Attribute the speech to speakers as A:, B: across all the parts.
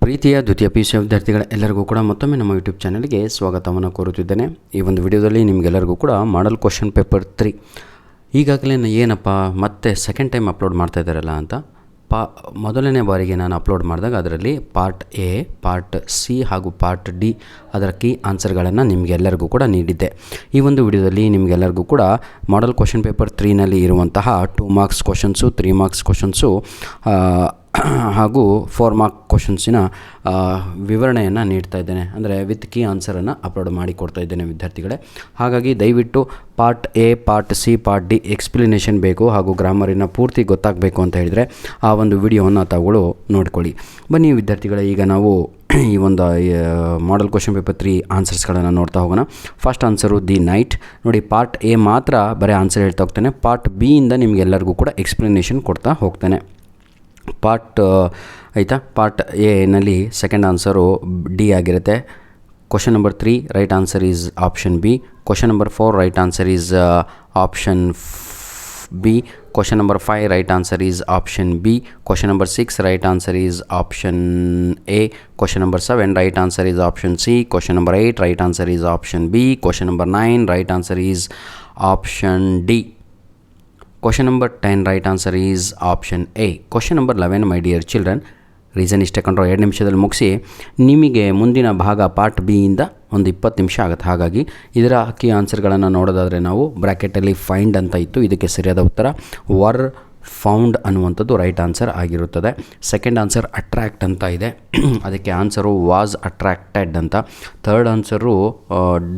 A: ಪ್ರೀತಿಯ ದ್ವಿತೀಯ PUC ವಿದ್ಯಾರ್ಥಿಗಳ ಎಲ್ಲರಿಗೂ ಕೂಡ ಮತ್ತೊಮ್ಮೆ ನಮ್ಮ ಯೂಟ್ಯೂಬ್ ಚಾನಲ್ಗೆ ಸ್ವಾಗತವನ್ನು ಕೋರುತ್ತಿದ್ದೇನೆ. ಈ ಒಂದು ವಿಡಿಯೋದಲ್ಲಿ ನಿಮಗೆಲ್ಲರಿಗೂ ಕೂಡ ಮಾಡಲ್ ಕ್ವಶನ್ ಪೇಪರ್ 3 ಈಗಾಗಲೇ ಏನಪ್ಪ ಮತ್ತೆ ಸೆಕೆಂಡ್ ಟೈಮ್ ಅಪ್ಲೋಡ್ ಮಾಡ್ತಾ ಇದ್ದಾರಲ್ಲ ಅಂತ ಮೊದಲನೇ ಬಾರಿಗೆ ನಾನು ಅಪ್ಲೋಡ್ ಮಾಡಿದಾಗ ಅದರಲ್ಲಿ ಪಾರ್ಟ್ ಎ, ಪಾರ್ಟ್ ಸಿ ಹಾಗೂ ಪಾರ್ಟ್ ಡಿ ಅದರ ಕೀ ಆನ್ಸರ್ಗಳನ್ನು ನಿಮಗೆಲ್ಲರಿಗೂ ಕೂಡ ನೀಡಿದ್ದೆ. ಈ ಒಂದು ವಿಡಿಯೋದಲ್ಲಿ ನಿಮಗೆಲ್ಲರಿಗೂ ಕೂಡ ಮಾಡಲ್ ಕ್ವಶನ್ ಪೇಪರ್ 3ನಲ್ಲಿ ಇರುವಂತಹ 2 ಮಾರ್ಕ್ಸ್ ಕ್ವಶನ್ಸು, 3 ಮಾರ್ಕ್ಸ್ ಕ್ವಶನ್ಸು ಹಾಗೂ 4 ಮಾರ್ಕ್ ಕ್ವಶನ್ಸಿನ ವಿವರಣೆಯನ್ನು ನೀಡ್ತಾ ಇದ್ದೇನೆ. ಅಂದರೆ ವಿತ್ ಕೀ ಆನ್ಸರನ್ನು ಅಪ್ಲೋಡ್ ಮಾಡಿ ಕೊಡ್ತಾ ಇದ್ದೇನೆ ವಿದ್ಯಾರ್ಥಿಗಳೇ. ಹಾಗಾಗಿ ದಯವಿಟ್ಟು part A, part C, part D explanation ಬೇಕು ಹಾಗೂ ಗ್ರಾಮರಿನ ಪೂರ್ತಿ ಗೊತ್ತಾಗಬೇಕು ಅಂತ ಹೇಳಿದರೆ ಆ ಒಂದು ವಿಡಿಯೋವನ್ನು ತಾವುಗಳು ನೋಡ್ಕೊಳ್ಳಿ. ಬನ್ನಿ ವಿದ್ಯಾರ್ಥಿಗಳೇ, ಈಗ ನಾವು ಈ ಒಂದು ಮಾಡಲ್ ಕ್ವಶನ್ ಪೇಪರ್ 3 ಆನ್ಸರ್ಸ್ಗಳನ್ನು ನೋಡ್ತಾ ಹೋಗೋಣ. First answer the night. ನೋಡಿ, ಪಾರ್ಟ್ ಎ ಮಾತ್ರ ಬರೀ ಆನ್ಸರ್ ಹೇಳ್ತಾ ಹೋಗ್ತಾನೆ. ಪಾರ್ಟ್ ಬಿಯಿಂದ ನಿಮಗೆಲ್ಲರಿಗೂ ಕೂಡ ಎಕ್ಸ್ಪ್ಲನೇಷನ್ ಕೊಡ್ತಾ ಹೋಗ್ತಾನೆ. ಪಾರ್ಟ್ ಎನಲ್ಲಿ ಸೆಕೆಂಡ್ ಆನ್ಸರು ಡಿ ಆಗಿರುತ್ತೆ. Question number 3 right answer is option B. Question number 4 right answer is option B. Question number 5 right answer is option B. Question number 6 right answer is option A. Question number 7 right answer is option C. Question number 8 right answer is option B. Question number 9 right answer is option D. Question number 10 right answer is option A. Question number 11 my dear children, reason ಇಷ್ಟೇ ಕಂಡ್ರೋ, 2 ನಿಮಿಷದಲ್ಲಿ ಮುಗಿಸಿ ನಿಮಗೆ ಮುಂದಿನ ಭಾಗ part ಬಿಯಿಂದ ಒಂದು 20 ನಿಮಿಷ ಆಗುತ್ತೆ. ಹಾಗಾಗಿ ಇದರ ಕೀ ಆನ್ಸರ್ಗಳನ್ನು ನೋಡೋದಾದರೆ ನಾವು ಬ್ರ್ಯಾಕೆಟಲ್ಲಿ ಫೈಂಡ್ ಅಂತ ಇತ್ತು, ಇದಕ್ಕೆ ಸರಿಯಾದ ಉತ್ತರ ವರ್ ಫೌಂಡ್ ಅನ್ನುವಂಥದ್ದು ರೈಟ್ ಆನ್ಸರ್ ಆಗಿರುತ್ತದೆ. ಸೆಕೆಂಡ್ ಆನ್ಸರ್ ಅಟ್ರ್ಯಾಕ್ಟ್ ಅಂತ ಇದೆ, ಅದಕ್ಕೆ ಆನ್ಸರು ವಾಸ್ ಅಟ್ರ್ಯಾಕ್ಟೆಡ್ ಅಂತ. ಥರ್ಡ್ ಆನ್ಸರು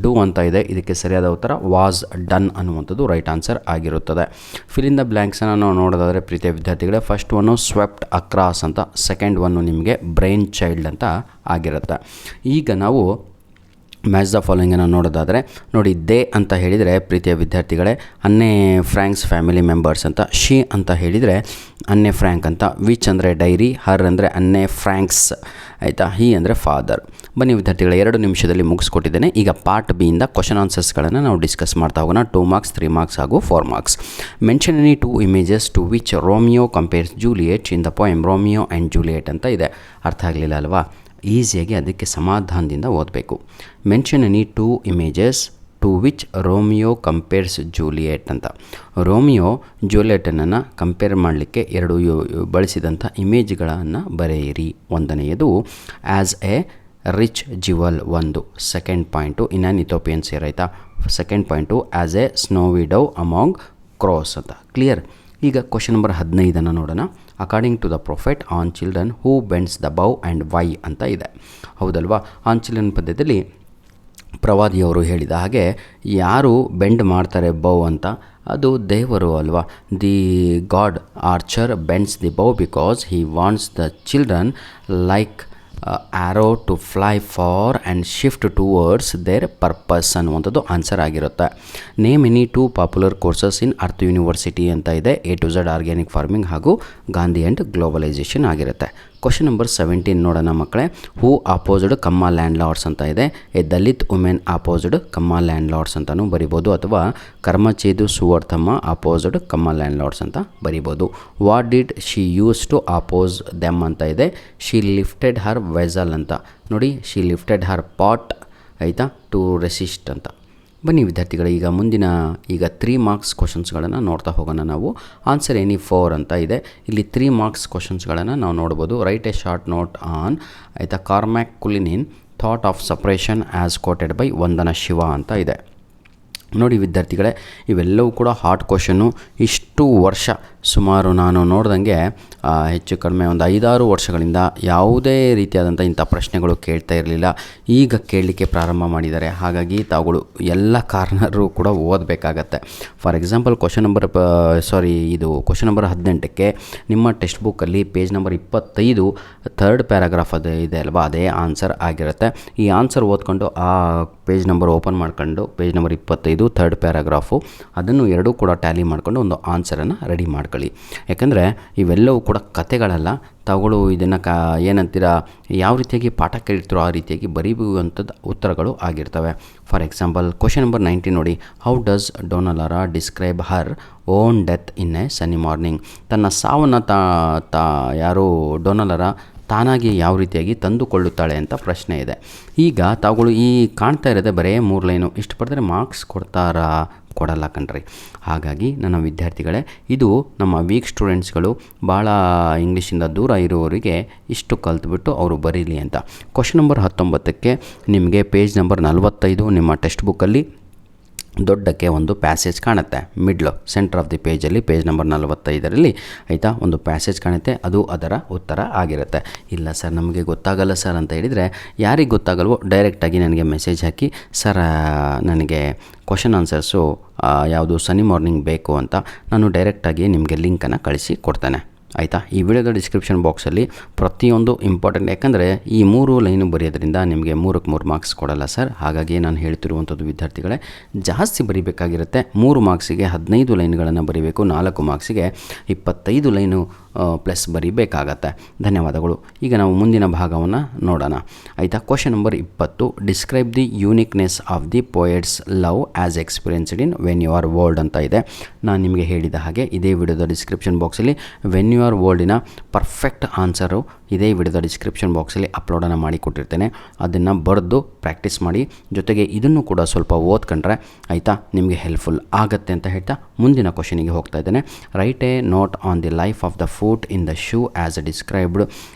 A: ಡೂ ಅಂತ ಇದೆ, ಇದಕ್ಕೆ ಸರಿಯಾದ ಉತ್ತರ ವಾಸ್ ಡನ್ ಅನ್ನುವಂಥದ್ದು ರೈಟ್ ಆನ್ಸರ್ ಆಗಿರುತ್ತದೆ. ಫಿಲ್ ಇನ್ ದ ಬ್ಲ್ಯಾಂಕ್ಸನ್ನು ನಾವು ನೋಡೋದಾದರೆ ಪ್ರೀತಿಯ ವಿದ್ಯಾರ್ಥಿಗಳೇ, ಫಸ್ಟ್ ಒನ್ನು ಸ್ವೆಪ್ಟ್ ಅಕ್ರಾಸ್ ಅಂತ, ಸೆಕೆಂಡ್ ಒನ್ನು ನಿಮಗೆ ಬ್ರೈನ್ ಚೈಲ್ಡ್ ಅಂತ ಆಗಿರುತ್ತೆ. ಈಗ ನಾವು ಮ್ಯಾಚ್ ದ ಫಾಲೋಯಿಂಗನ್ನು ನೋಡೋದಾದರೆ ನೋಡಿ, ದೇ ಅಂತ ಹೇಳಿದರೆ ಪ್ರೀತಿಯ ವಿದ್ಯಾರ್ಥಿಗಳೇ ಅನ್ನೆ ಫ್ರ್ಯಾಂಕ್ಸ್ ಫ್ಯಾಮಿಲಿ ಮೆಂಬರ್ಸ್ ಅಂತ, ಶಿ ಅಂತ ಹೇಳಿದರೆ ಅನ್ನೆ ಫ್ರ್ಯಾಂಕ್ ಅಂತ, ವಿಚ್ ಅಂದರೆ ಡೈರಿ, ಹರ್ ಅಂದರೆ ಅನ್ನೆ ಫ್ರ್ಯಾಂಕ್ಸ್ ಆಯಿತಾ, ಹಿ ಅಂದರೆ ಫಾದರ್. ಬನ್ನಿ ವಿದ್ಯಾರ್ಥಿಗಳೇ, 2 ನಿಮಿಷದಲ್ಲಿ ಮುಗಿಸ್ಕೊಟ್ಟಿದ್ದೇನೆ. ಈಗ ಪಾರ್ಟ್ ಬಿಯಿಂದ ಕ್ವಶನ್ ಆನ್ಸರ್ಸ್ಗಳನ್ನು ನಾವು ಡಿಸ್ಕಸ್ ಮಾಡ್ತಾ ಹೋಗೋಣ. 2 ಮಾರ್ಕ್ಸ್, 3 ಮಾರ್ಕ್ಸ್ ಹಾಗೂ 4 marks. Mention any 2 images to which Romeo compares Juliet in the poem Romeo and Juliet ಅಂತ ಇದೆ. ಅರ್ಥ ಆಗಲಿಲ್ಲ ಅಲ್ವಾ? ಈಸಿಯಾಗಿ ಅದಕ್ಕೆ ಸಮಾಧಾನದಿಂದ ಓದಬೇಕು. Mention any 2 images to which Romeo compares Juliet ಅಂತ. ರೋಮಿಯೋ ಜೂಲಿಯೆಟನ್ನು ಕಂಪೇರ್ ಮಾಡಲಿಕ್ಕೆ 2 ಬಳಸಿದಂಥ ಇಮೇಜ್ಗಳನ್ನು ಬರೆಯಿರಿ. 1ನೇಯದು as a rich jewel, 1. Second point in an Ethiopian ಸೇರ್ ಆಯಿತಾ. Second point as a snowy dove among crows ಅಂತ. ಕ್ಲಿಯರ್? ಈಗ ಕ್ವಶನ್ ನಂಬರ್ 15 ನೋಡೋಣ. According to the prophet on children who bends the bow and why ಅಂತ ಇದೆ. ಹೌದಲ್ವಾ? On children ಪದ್ಯದಲ್ಲಿ ಪ್ರವಾದಿಯವರು ಹೇಳಿದ ಹಾಗೆ ಯಾರು ಬೆಂಡ್ ಮಾಡ್ತಾರೆ ಬೌ ಅಂತ, ಅದು ದೇವರು ಅಲ್ವಾ. The god archer bends the bow because he wants the children like arrow to fly far and shift towards their purpose ಅನ್ನುವಂಥದ್ದು ಆನ್ಸರ್ ಆಗಿರುತ್ತೆ. Name any 2 popular courses in Earth University ಅಂತ ಇದೆ. A to Z organic farming ಹಾಗೂ Gandhi and globalisation ಆಗಿರುತ್ತೆ. Question number 17 ನೋಡೋಣ ಮಕ್ಕಳೇ. Who opposed ಕಮ್ಮ landlords ಅಂತ ಇದೆ. ಎ ದಲಿತ್ ವುಮೆನ್ ಅಪೋಸ್ಡ್ ಕಮ್ಮ ಲ್ಯಾಂಡ್ ಲಾರ್ಡ್ಸ್ ಅಂತಲೂ ಬರಿಬೋದು, ಅಥವಾ ಕರ್ಮಚೇದು ಸುವರ್ಥಮ್ಮ ಅಪೋಸ್ಡ್ ಕಮ್ಮ ಲ್ಯಾಂಡ್ ಲಾರ್ಡ್ಸ್ ಅಂತ ಬರಿಬೋದು. What did she use to oppose them ಅಂತ ಇದೆ. ಶಿ ಲಿಫ್ಟೆಡ್ ಹರ್ ವೆಸಲ್ ಅಂತ. ನೋಡಿ, ಶಿ ಲಿಫ್ಟೆಡ್ ಹರ್ ಪಾಟ್ ಆಯಿತಾ ಟು ರೆಸಿಸ್ಟ್ ಅಂತ. ಬನ್ನಿ ವಿದ್ಯಾರ್ಥಿಗಳು, ಈಗ 3 ಮಾರ್ಕ್ಸ್ ಕ್ವಶನ್ಸ್ಗಳನ್ನು ನೋಡ್ತಾ ಹೋಗೋಣ ನಾವು. ಆನ್ಸರ್ ಎನಿ 4 ಅಂತ ಇದೆ. ಇಲ್ಲಿ 3 ಮಾರ್ಕ್ಸ್ ಕ್ವಶನ್ಸ್ಗಳನ್ನು ನಾವು ನೋಡ್ಬೋದು. Write a short note on ಆಯಿತಾ Cormac Cullinan thought of suppression as quoted by Vandana Shiva ಅಂತ ಇದೆ. ನೋಡಿ ವಿದ್ಯಾರ್ಥಿಗಳೇ, ಇವೆಲ್ಲವೂ ಕೂಡ ಹಾಟ್ ಕ್ವಶನ್ನು. ಇಷ್ಟು ವರ್ಷ ಸುಮಾರು ನಾನು ನೋಡ್ದಂಗೆ ಹೆಚ್ಚು ಕಡಿಮೆ ಒಂದು 5-6 ವರ್ಷಗಳಿಂದ ಯಾವುದೇ ರೀತಿಯಾದಂಥ ಇಂಥ ಪ್ರಶ್ನೆಗಳು ಕೇಳ್ತಾ ಇರಲಿಲ್ಲ. ಈಗ ಕೇಳಲಿಕ್ಕೆ ಪ್ರಾರಂಭ ಮಾಡಿದ್ದಾರೆ. ಹಾಗಾಗಿ ತಾವುಗಳು ಎಲ್ಲ ಕಾರ್ನರು ಕೂಡ ಓದಬೇಕಾಗತ್ತೆ. ಫಾರ್ ಎಕ್ಸಾಂಪಲ್ ಕ್ವಶನ್ ನಂಬರ್ 18ಕ್ಕೆ ನಿಮ್ಮ ಟೆಕ್ಸ್ಟ್ ಬುಕ್ಕಲ್ಲಿ ಪೇಜ್ ನಂಬರ್ 25 ಥರ್ಡ್ ಪ್ಯಾರಾಗ್ರಾಫ್ ಅದು ಇದೆ ಅಲ್ವಾ, ಅದೇ ಆನ್ಸರ್ ಆಗಿರುತ್ತೆ. ಈ ಆನ್ಸರ್ ಓದ್ಕೊಂಡು ಆ ಪೇಜ್ ನಂಬರ್ ಓಪನ್ ಮಾಡ್ಕೊಂಡು ಪೇಜ್ ನಂಬರ್ 25 ಥರ್ಡ್ ಪ್ಯಾರಾಗ್ರಾಫು ಅದನ್ನು 2 ಕೂಡ ಟ್ಯಾಲಿ ಮಾಡಿಕೊಂಡು ಒಂದು ಆನ್ಸರನ್ನು ರೆಡಿ ಮಾಡ್ಕೊಳ್ಳಿ. ಯಾಕಂದರೆ ಇವೆಲ್ಲವೂ ಕೂಡ ಕತೆಗಳಲ್ಲ. ತಾವುಗಳು ಇದನ್ನು ಏನಂತೀರ, ಯಾವ ರೀತಿಯಾಗಿ ಪಾಠ ಕೇಳಿರ್ತೀರೋ ಆ ರೀತಿಯಾಗಿ ಬರೀಯುವಂಥದ್ದು ಉತ್ತರಗಳು ಆಗಿರ್ತವೆ. ಫಾರ್ ಎಕ್ಸಾಂಪಲ್ ಕ್ವಶನ್ ನಂಬರ್ 19 ನೋಡಿ. ಹೌ ಡಸ್ ಡೋನಾಲಾರಾ describe her own death in a sunny morning. ತನ್ನ ಸಾವನ್ನು ಯಾರು ಡೋನಾಲಾರಾ ತಾನಾಗಿ ಯಾವ ರೀತಿಯಾಗಿ ತಂದುಕೊಳ್ಳುತ್ತಾಳೆ ಅಂತ ಪ್ರಶ್ನೆ ಇದೆ. ಈಗ ತಾವುಗಳು ಈ ಕಾಣ್ತಾ ಇರೋದೇ ಬರೀ 3 ಲೈನು, ಇಷ್ಟು ಬರೆದ್ರೆ ಮಾರ್ಕ್ಸ್ ಕೊಡ್ತಾರಾ? ಕೊಡಲ್ಲ ಕಣ್ರಿ. ಹಾಗಾಗಿ ನನ್ನ ವಿದ್ಯಾರ್ಥಿಗಳೇ, ಇದು ನಮ್ಮ ವೀಕ್ ಸ್ಟೂಡೆಂಟ್ಸ್ಗಳು, ಭಾಳ ಇಂಗ್ಲೀಷಿಂದ ದೂರ ಇರುವವರಿಗೆ ಇಷ್ಟು ಕಲ್ತ್ಬಿಟ್ಟು ಅವರು ಬರೀಲಿ ಅಂತ. ಕ್ವಶನ್ ನಂಬರ್ 19ಕ್ಕೆ ನಿಮಗೆ ಪೇಜ್ ನಂಬರ್ 45 ನಿಮ್ಮ ಟೆಕ್ಸ್ಟ್ ಬುಕ್ಕಲ್ಲಿ ದೊಡ್ಡಕ್ಕೆ ಒಂದು ಪ್ಯಾಸೇಜ್ ಕಾಣುತ್ತೆ. ಮಿಡ್ಲು ಸೆಂಟರ್ ಆಫ್ ದಿ ಪೇಜಲ್ಲಿ ಪೇಜ್ ನಂಬರ್ 45ರಲ್ಲಿ ಆಯಿತಾ ಒಂದು ಪ್ಯಾಸೇಜ್ ಕಾಣುತ್ತೆ, ಅದು ಅದರ ಉತ್ತರ ಆಗಿರುತ್ತೆ. ಇಲ್ಲ ಸರ್ ನಮಗೆ ಗೊತ್ತಾಗಲ್ಲ ಸರ್ ಅಂತ ಹೇಳಿದರೆ, ಯಾರಿಗೆ ಗೊತ್ತಾಗಲ್ವೋ ಡೈರೆಕ್ಟಾಗಿ ನನಗೆ ಮೆಸೇಜ್ ಹಾಕಿ, ಸರ್ ನನಗೆ ಕ್ವಶನ್ ಆನ್ಸರ್ಸು ಯಾವುದು ಸನ್ನಿ ಮಾರ್ನಿಂಗ್ ಬೇಕು ಅಂತ ನಾನು ಡೈರೆಕ್ಟಾಗಿ ನಿಮಗೆ ಲಿಂಕನ್ನು ಕಳಿಸಿ ಕೊಡ್ತೇನೆ ಆಯಿತಾ. ಈ ವಿಡಿಯೋದ ಡಿಸ್ಕ್ರಿಪ್ಷನ್ ಬಾಕ್ಸಲ್ಲಿ ಪ್ರತಿಯೊಂದು ಇಂಪಾರ್ಟೆಂಟ್, ಯಾಕಂದರೆ ಈ 3 ಲೈನು ಬರೆಯೋದ್ರಿಂದ ನಿಮಗೆ 3ಕ್ಕೆ 3 ಮಾರ್ಕ್ಸ್ ಕೊಡಲ್ಲ ಸರ್. ಹಾಗಾಗಿ ನಾನು ಹೇಳ್ತಿರುವಂಥದ್ದು ವಿದ್ಯಾರ್ಥಿಗಳೇ, ಜಾಸ್ತಿ ಬರೀಬೇಕಾಗಿರುತ್ತೆ. 3 ಮಾರ್ಕ್ಸಿಗೆ 15 ಲೈನ್ಗಳನ್ನು ಬರೀಬೇಕು, 4 ಮಾರ್ಕ್ಸಿಗೆ 25 ಲೈನು ಪ್ಲಸ್ ಬರೀಬೇಕಾಗತ್ತೆ. ಧನ್ಯವಾದಗಳು. ಈಗ ನಾವು ಮುಂದಿನ ಭಾಗವನ್ನು ನೋಡೋಣ ಆಯಿತಾ. Question number 20, describe the uniqueness of the poet's love as experienced in when you are world ಅಂತ ಇದೆ. ನಾನು ನಿಮಗೆ ಹೇಳಿದ ಹಾಗೆ ಇದೇ ವಿಡಿಯೋದ ಡಿಸ್ಕ್ರಿಪ್ಷನ್ ಬಾಕ್ಸಲ್ಲಿ ವೆನ್ ಯು ಆರ್ ವರ್ಲ್ಡಿನ ಪರ್ಫೆಕ್ಟ್ ಆನ್ಸರು ಇದೇ ವಿಡಿಯೋದ ಡಿಸ್ಕ್ರಿಪ್ಷನ್ ಬಾಕ್ಸಲ್ಲಿ ಅಪ್ಲೋಡನ್ನು ಮಾಡಿ ಕೊಟ್ಟಿರ್ತೇನೆ. ಅದನ್ನು ಬರೆದು ಪ್ರಾಕ್ಟೀಸ್ ಮಾಡಿ, ಜೊತೆಗೆ ಇದನ್ನು ಕೂಡ ಸ್ವಲ್ಪ ಓದ್ಕೊಂಡ್ರೆ ಆಯಿತಾ ನಿಮಗೆ ಹೆಲ್ಪ್ಫುಲ್ ಆಗುತ್ತೆ ಅಂತ ಹೇಳ್ತಾ ಮುಂದಿನ ಕ್ವಶನಿಗೆ ಹೋಗ್ತಾ ಇದ್ದೇನೆ. Write a note on the life of the foot in the shoe as described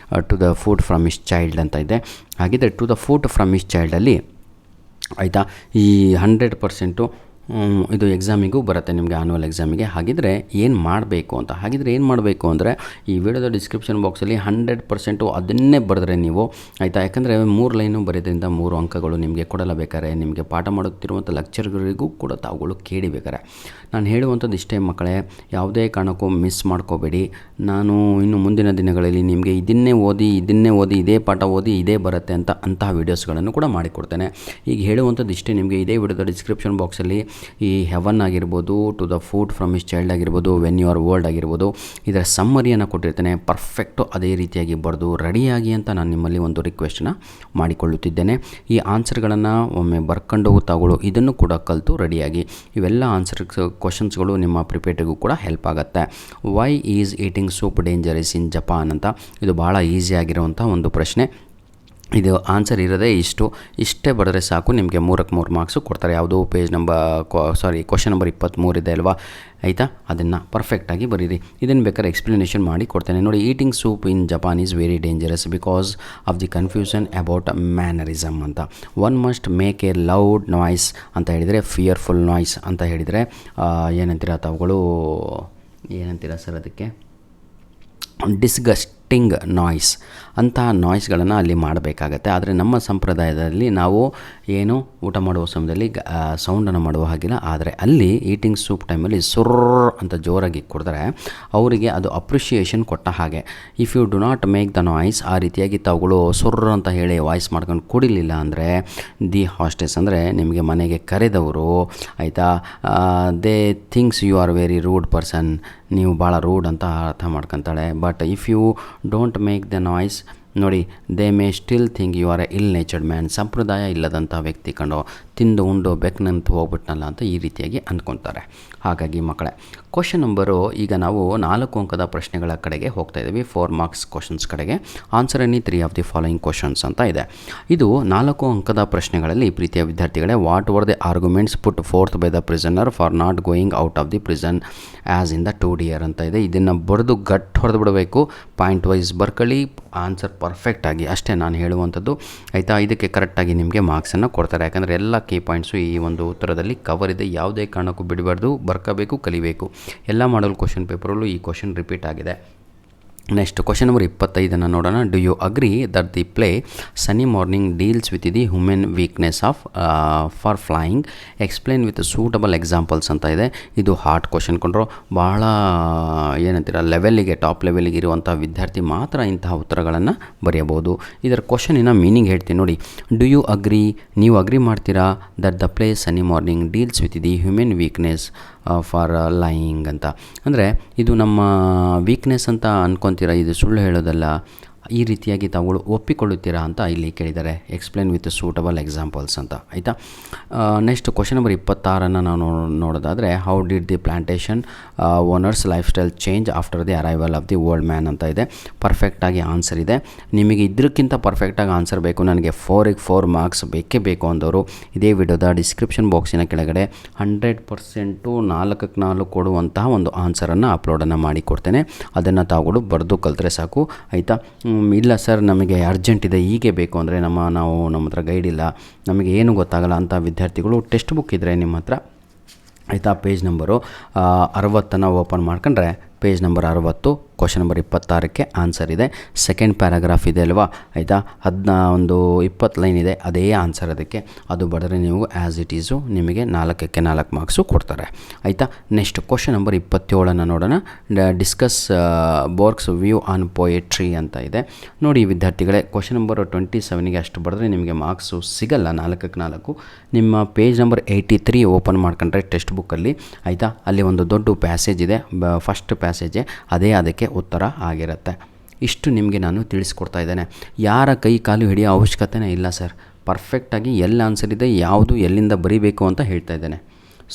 A: to the food from his child ಅಂತ ಇದೆ. ಹಾಗಿದ್ದರೆ to the food from his ಚೈಲ್ಡಲ್ಲಿ ಆಯಿತಾ ಈ 100% ಇದು ಎಕ್ಸಾಮಿಗೂ ಬರುತ್ತೆ, ನಿಮಗೆ ಆನ್ಯುವಲ್ ಎಕ್ಸಾಮಿಗೆ. ಹಾಗಿದ್ರೆ ಏನು ಮಾಡಬೇಕು ಅಂತ, ಹಾಗಿದ್ರೆ ಏನು ಮಾಡಬೇಕು ಅಂದರೆ ಈ ವಿಡಿಯೋದ ಡಿಸ್ಕ್ರಿಪ್ಷನ್ ಬಾಕ್ಸಲ್ಲಿ 100% ಅದನ್ನೇ ಬರೆದ್ರೆ ನೀವು ಆಯಿತಾ. ಯಾಕಂದರೆ 3 ಲೈನು ಬರೆಯೋದ್ರಿಂದ 3 ಅಂಕಗಳು ನಿಮಗೆ ಕೊಡಲ್ಲ. ಬೇಕಾರೆ ನಿಮಗೆ ಪಾಠ ಮಾಡುತ್ತಿರುವಂಥ ಲೆಕ್ಚರ್ಗಳಿಗೂ ಕೂಡ ತಾವುಗಳು ಕೇಳಿಬೇಕಾರೆ. ನಾನು ಹೇಳುವಂಥದ್ದು ಇಷ್ಟೇ ಮಕ್ಕಳೇ, ಯಾವುದೇ ಕಾರಣಕ್ಕೂ ಮಿಸ್ ಮಾಡ್ಕೋಬೇಡಿ. ನಾನು ಇನ್ನು ಮುಂದಿನ ದಿನಗಳಲ್ಲಿ ನಿಮಗೆ ಇದನ್ನೇ ಓದಿ ಇದೇ ಪಾಠ ಓದಿ ಇದೇ ಬರುತ್ತೆ ಅಂತಹ ವೀಡಿಯೋಸ್ಗಳನ್ನು ಕೂಡ ಮಾಡಿಕೊಡ್ತೇನೆ. ಈಗ ಹೇಳುವಂಥದ್ದು ಇಷ್ಟೇ ನಿಮಗೆ, ಇದೇ ವಿಡಿಯೋದ ಡಿಸ್ಕ್ರಿಪ್ಷನ್ ಬಾಕ್ಸಲ್ಲಿ ಈ ಹೆವನ್ ಆಗಿರ್ಬೋದು, to the food from his child ಆಗಿರ್ಬೋದು, ವೆನ್ ಯು ಆರ್ ವರ್ಲ್ಡ್ ಆಗಿರ್ಬೋದು, ಇದರ ಸಮ್ಮರಿಯನ್ನು ಕೊಟ್ಟಿರ್ತೇನೆ. ಪರ್ಫೆಕ್ಟು ಅದೇ ರೀತಿಯಾಗಿ ಬರೆದು ರೆಡಿಯಾಗಿ ಅಂತ ನಾನು ನಿಮ್ಮಲ್ಲಿ ಒಂದು ರಿಕ್ವೆಸ್ಟನ್ನು ಮಾಡಿಕೊಳ್ಳುತ್ತಿದ್ದೇನೆ. ಈ ಆನ್ಸರ್ಗಳನ್ನು ಒಮ್ಮೆ ಬರ್ಕೊಂಡು ತಾವುಗಳು ಇದನ್ನು ಕೂಡ ಕಲಿತು ರೆಡಿಯಾಗಿ. ಇವೆಲ್ಲ ಕ್ವಶನ್ಸ್ಗಳು ನಿಮ್ಮ ಪ್ರಿಪೇರ್ಟಿಗೂ ಕೂಡ ಹೆಲ್ಪ್ ಆಗುತ್ತೆ. Why is eating soup dangerous in Japan ಅಂತ, ಇದು ಭಾಳ ಈಸಿಯಾಗಿರುವಂಥ ಒಂದು ಪ್ರಶ್ನೆ. ಇದು ಆನ್ಸರ್ ಇರೋದೇ ಇಷ್ಟೇ ಬರೆದ್ರೆ ಸಾಕು, ನಿಮಗೆ 3ಕ್ಕೆ 3 ಮಾರ್ಕ್ಸು ಕೊಡ್ತಾರೆ. ಯಾವುದೋ ಪೇಜ್ ಕ್ವಶನ್ ನಂಬರ್ 23 ಇದೆ ಅಲ್ವಾ ಆಯಿತಾ, ಅದನ್ನು ಪರ್ಫೆಕ್ಟಾಗಿ ಬರೀರಿ. ಇದನ್ನು ಬೇಕಾದ್ರೆ ಎಕ್ಸ್ಪ್ಲನೇಷನ್ ಮಾಡಿ ಕೊಡ್ತೇನೆ ನೋಡಿ. Eating soup in Japan is very dangerous because of the confusion about mannerism ಅಂತ. One must make a loud noise ಅಂತ ಹೇಳಿದರೆ, ಫಿಯರ್ಫುಲ್ ನಾಯ್ಸ್ ಅಂತ ಹೇಳಿದರೆ ಏನಂತೀರ ತಾವುಗಳು, ಏನಂತೀರ ಸರ್ ಅದಕ್ಕೆ, ಡಿಸ್ಗಸ್ಟಿಂಗ್ ನಾಯ್ಸ್ ಅಂತಹ ನಾಯ್ಸ್ಗಳನ್ನು ಅಲ್ಲಿ ಮಾಡಬೇಕಾಗತ್ತೆ. ಆದರೆ ನಮ್ಮ ಸಂಪ್ರದಾಯದಲ್ಲಿ ನಾವು ಏನು ಊಟ ಮಾಡುವ ಸಮಯದಲ್ಲಿ ಸೌಂಡನ್ನು ಮಾಡುವ ಹಾಗಿಲ್ಲ. ಆದರೆ ಅಲ್ಲಿ ಈಟಿಂಗ್ ಸೂಪ್ ಟೈಮಲ್ಲಿ ಸುರ್ರ್ ಅಂತ ಜೋರಾಗಿ ಕುಡಿದ್ರೆ ಅವರಿಗೆ ಅದು ಅಪ್ರಿಷಿಯೇಷನ್ ಕೊಟ್ಟ ಹಾಗೆ. If you do not make the noise, ಆ ರೀತಿಯಾಗಿ ತಾವುಗಳು ಸುರ್ರ್ ಅಂತ ಹೇಳಿ ವಾಯ್ಸ್ ಮಾಡ್ಕೊಂಡು ಕುಡಿಲಿಲ್ಲ ಅಂದರೆ ದಿ ಹಾಸ್ಟೆಸ್ ಅಂದರೆ ನಿಮಗೆ ಮನೆಗೆ ಕರೆದವರು ಆಯಿತಾ, they thinks you are very rude person, ನೀವು ಭಾಳ ರೂಡ್ ಅಂತ ಅರ್ಥ ಮಾಡ್ಕೊತಾಳೆ. But if you don't make the noise ನೋಡಿ, they may still think you are a ill natured man, ಸಂಪ್ರದಾಯ ಇಲ್ಲದಂಥ ವ್ಯಕ್ತಿ ಕಂಡು ತಿಂದು ಉಂಡು ಬೆಕ್ಕನಂತ ಹೋಗ್ಬಿಟ್ನಲ್ಲ ಅಂತ ಈ ರೀತಿಯಾಗಿ ಅಂದ್ಕೊತಾರೆ. ಹಾಗಾಗಿ ಮಕ್ಕಳೇ, ಕ್ವಶನ್ ನಂಬರು ಈಗ ನಾವು 4 ಅಂಕದ ಪ್ರಶ್ನೆಗಳ ಕಡೆಗೆ ಹೋಗ್ತಾ ಇದ್ದೀವಿ, 4 ಮಾರ್ಕ್ಸ್ ಕ್ವಶನ್ಸ್ ಕಡೆಗೆ. Answer any 3 of the following questions ಅಂತ ಇದೆ. ಇದು 4 ಅಂಕದ ಪ್ರಶ್ನೆಗಳಲ್ಲಿ ಪ್ರೀತಿಯ ವಿದ್ಯಾರ್ಥಿಗಳೇ, what were the arguments put forth by the prisoner for not going out of the prison as in the 2 year ಅಂತ ಇದೆ. ಇದನ್ನು ಬರೆದು ಹೊಡೆದು ಬಿಡಬೇಕು, ಪಾಯಿಂಟ್ ವೈಸ್ ಬರ್ಕೊಳ್ಳಿ, ಆನ್ಸರ್ ಪರ್ಫೆಕ್ಟಾಗಿ ಅಷ್ಟೇ ನಾನು ಹೇಳುವಂಥದ್ದು ಆಯಿತಾ. ಇದಕ್ಕೆ ಕರೆಕ್ಟಾಗಿ ನಿಮಗೆ ಮಾರ್ಕ್ಸನ್ನು ಕೊಡ್ತಾರೆ, ಯಾಕಂದರೆ ಎಲ್ಲ ಕೀ ಪಾಯಿಂಟ್ಸು ಈ ಒಂದು ಉತ್ತರದಲ್ಲಿ ಕವರ್ ಇದೆ. ಯಾವುದೇ ಕಾರಣಕ್ಕೂ ಬಿಡಬಾರ್ದು, ಬರ್ಕೋಬೇಕು, ಕಲಿಬೇಕು. ಎಲ್ಲ ಮಾಡಲ್ ಕ್ವಶನ್ ಪೇಪರಲ್ಲೂ ಈ ಕ್ವಶನ್ ರಿಪೀಟ್ ಆಗಿದೆ. ನೆಕ್ಸ್ಟ್ ಕ್ವಶನ್ ನಂಬರ್ 25 ನೋಡೋಣ. Do you agree that the play sunny morning deals with the human weakness of for flying, explain with suitable examples ಅಂತ ಇದೆ. ಇದು ಹಾರ್ಡ್ ಕ್ವಶನ್ ಕೊಂಡ್ರು, ಭಾಳ ಏನಂತೀರ ಲೆವೆಲ್ಲಿಗೆ, ಟಾಪ್ ಲೆವೆಲಿಗೆ ಇರುವಂಥ ವಿದ್ಯಾರ್ಥಿ ಮಾತ್ರ ಇಂತಹ ಉತ್ತರಗಳನ್ನು ಬರೆಯಬಹುದು. ಇದರ ಕ್ವಶನಿನ ಮೀನಿಂಗ್ ಹೇಳ್ತೀನಿ ನೋಡಿ. ಡು ಯು ಅಗ್ರಿ, ನೀವು ಅಗ್ರಿ ಮಾಡ್ತೀರಾ, that the play sunny morning deals with the human weakness for lying ಅಂತ. ಅಂದರೆ ಇದು ನಮ್ಮ ವೀಕ್ನೆಸ್ ಅಂತ ಅಂದ್ಕೊತೀರಾ, ಇದು ಸುಳ್ಳು ಹೇಳೋದಲ್ಲ. ಈ ರೀತಿಯಾಗಿ ತಾವುಗಳು ಒಪ್ಪಿಕೊಳ್ಳುತ್ತೀರಾ ಅಂತ ಇಲ್ಲಿ ಕೇಳಿದ್ದಾರೆ. ಎಕ್ಸ್ಪ್ಲೇನ್ ವಿತ್ ಸೂಟಬಲ್ ಎಕ್ಸಾಂಪಲ್ಸ್ ಅಂತ, ಆಯಿತಾ. ನೆಕ್ಸ್ಟ್ ಕ್ವಶನ್ ನಂಬರ್ 26 ನಾವು ನೋಡೋದಾದರೆ, how did the plantation owners life style change after the arrival of the old man ಅಂತ ಇದೆ. ಪರ್ಫೆಕ್ಟಾಗಿ ಆನ್ಸರ್ ಇದೆ. ನಿಮಗೆ ಇದಕ್ಕಿಂತ ಪರ್ಫೆಕ್ಟಾಗಿ ಆನ್ಸರ್ ಬೇಕು, ನನಗೆ 4ಗೆ 4 ಮಾರ್ಕ್ಸ್ ಬೇಕೇ ಬೇಕು ಅಂದವರು ಇದೇ ವಿಡಿಯೋದ ಡಿಸ್ಕ್ರಿಪ್ಷನ್ ಬಾಕ್ಸಿನ ಕೆಳಗಡೆ 100% 4ಕ್ಕೆ 4 ಕೊಡುವಂತಹ ಒಂದು ಆನ್ಸರನ್ನು ಅಪ್ಲೋಡನ್ನು ಮಾಡಿ ಕೊಡ್ತೇನೆ. ಅದನ್ನು ತಾವುಗಳು ಬರೆದು ಕಲ್ತ್ರೆ ಸಾಕು, ಆಯಿತಾ. ಇಲ್ಲ ಸರ್ ನಮಗೆ ಅರ್ಜೆಂಟ್ ಇದೆ, ಹೀಗೆ ಬೇಕು ಅಂದರೆ ನಮ್ಮ ಹತ್ರ ಗೈಡ್ ಇಲ್ಲ, ನಮಗೆ ಏನು ಗೊತ್ತಾಗಲ್ಲ ಅಂತ ವಿದ್ಯಾರ್ಥಿಗಳು ಟೆಕ್ಸ್ಟ್ ಬುಕ್ ಇದ್ದರೆ ನಿಮ್ಮ ಹತ್ರ, ಆಯಿತಾ, ಪೇಜ್ ನಂಬರು 60 ಓಪನ್ ಮಾಡ್ಕೊಂಡ್ರೆ ಪೇಜ್ ನಂಬರ್ 60 ಕ್ವಶನ್ ನಂಬರ್ 26ಕ್ಕೆ ಆನ್ಸರ್ ಇದೆ. ಸೆಕೆಂಡ್ ಪ್ಯಾರಾಗ್ರಾಫ್ ಇದೆ ಅಲ್ವಾ, ಆಯಿತಾ, ಒಂದು 20 ಲೈನ್ ಇದೆ, ಅದೇ ಆನ್ಸರ್ ಅದಕ್ಕೆ. ಅದು ಬರೆದ್ರೆ ನೀವು ಆ್ಯಸ್ ಇಟ್ ಈಸು ನಿಮಗೆ 4ಕ್ಕೆ 4 ಮಾರ್ಕ್ಸು ಕೊಡ್ತಾರೆ, ಆಯಿತಾ. ನೆಕ್ಸ್ಟ್ ಕ್ವಶನ್ ನಂಬರ್ 27 ನೋಡೋಣ. ಡಿಸ್ಕಸ್ ಬೋರ್ಕ್ಸ್ ವ್ಯೂ ಆನ್ ಪೊಯೆಟ್ರಿ ಅಂತ ಇದೆ. ನೋಡಿ ವಿದ್ಯಾರ್ಥಿಗಳೇ, ಕ್ವಶನ್ ನಂಬರ್ 27ಗೆ ಅಷ್ಟು ಬರೆದ್ರೆ ನಿಮಗೆ ಮಾರ್ಕ್ಸು ಸಿಗಲ್ಲ 4ಕ್ಕೆ 4. ನಿಮ್ಮ ಪೇಜ್ ನಂಬರ್ 83 ಓಪನ್ ಮಾಡ್ಕೊಂಡ್ರೆ ಟೆಕ್ಸ್ಟ್ ಬುಕ್ಕಲ್ಲಿ, ಆಯಿತಾ, ಅಲ್ಲಿ ಒಂದು ದೊಡ್ಡ ಪ್ಯಾಸೇಜ್ ಇದೆ, ಫಸ್ಟ್ ಪ್ಯಾಸೇಜೇ, ಅದೇ ಅದಕ್ಕೆ ಉತ್ತರ ಆಗಿರುತ್ತೆ. ಇಷ್ಟು ನಿಮಗೆ ನಾನು ತಿಳಿಸ್ಕೊಡ್ತಾ ಇದ್ದೇನೆ. ಯಾರ ಕೈ ಕಾಲು ಹಿಡಿಯೋ ಅವಶ್ಯಕತೆನೇ ಇಲ್ಲ ಸರ್. ಪರ್ಫೆಕ್ಟಾಗಿ ಎಲ್ಲಿ ಆನ್ಸರ್ ಇದೆ, ಯಾವುದು ಎಲ್ಲಿಂದ ಬರೀಬೇಕು ಅಂತ ಹೇಳ್ತಾ ಇದ್ದೇನೆ.